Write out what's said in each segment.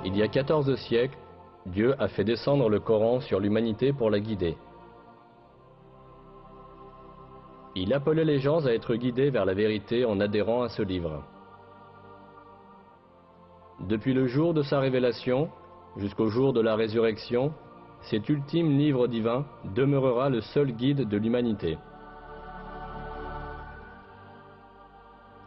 Il y a 14 siècles, Dieu a fait descendre le Coran sur l'humanité pour la guider. Il appelait les gens à être guidés vers la vérité en adhérant à ce livre. Depuis le jour de sa révélation jusqu'au jour de la résurrection, cet ultime livre divin demeurera le seul guide de l'humanité.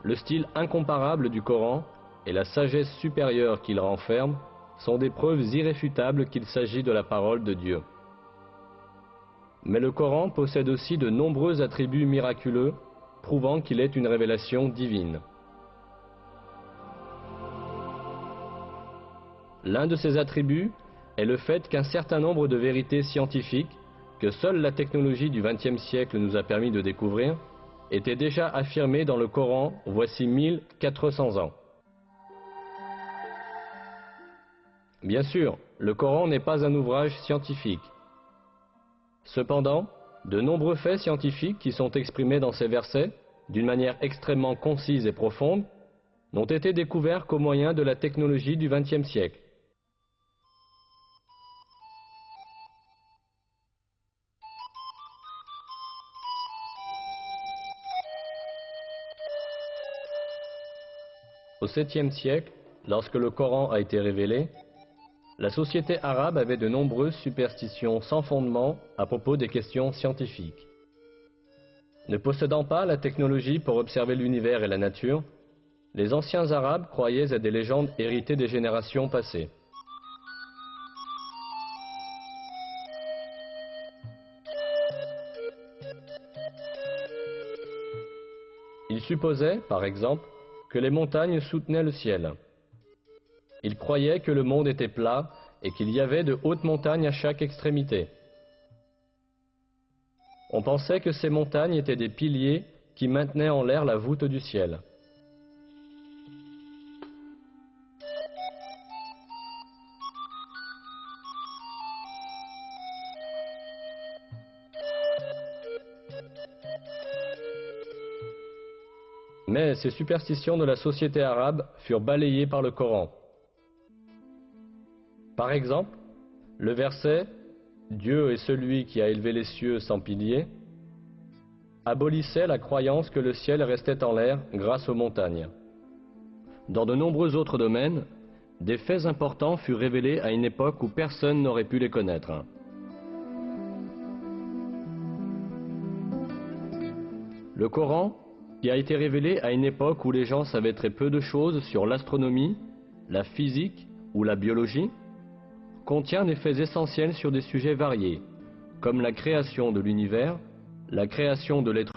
Le style incomparable du Coran et la sagesse supérieure qu'il renferme sont des preuves irréfutables qu'il s'agit de la parole de Dieu. Mais le Coran possède aussi de nombreux attributs miraculeux, prouvant qu'il est une révélation divine. L'un de ces attributs est le fait qu'un certain nombre de vérités scientifiques, que seule la technologie du XXe siècle nous a permis de découvrir, étaient déjà affirmées dans le Coran voici 1400 ans. Bien sûr, le Coran n'est pas un ouvrage scientifique. Cependant, de nombreux faits scientifiques qui sont exprimés dans ces versets, d'une manière extrêmement concise et profonde, n'ont été découverts qu'au moyen de la technologie du XXe siècle. Au 7e siècle, lorsque le Coran a été révélé, la société arabe avait de nombreuses superstitions sans fondement à propos des questions scientifiques. Ne possédant pas la technologie pour observer l'univers et la nature, les anciens arabes croyaient à des légendes héritées des générations passées. Ils supposaient, par exemple, que les montagnes soutenaient le ciel. Ils croyaient que le monde était plat et qu'il y avait de hautes montagnes à chaque extrémité. On pensait que ces montagnes étaient des piliers qui maintenaient en l'air la voûte du ciel. Mais ces superstitions de la société arabe furent balayées par le Coran. Par exemple, le verset « Dieu est celui qui a élevé les cieux sans piliers » abolissait la croyance que le ciel restait en l'air grâce aux montagnes. Dans de nombreux autres domaines, des faits importants furent révélés à une époque où personne n'aurait pu les connaître. Le Coran, qui a été révélé à une époque où les gens savaient très peu de choses sur l'astronomie, la physique ou la biologie, contient des faits essentiels sur des sujets variés, comme la création de l'univers, la création de l'être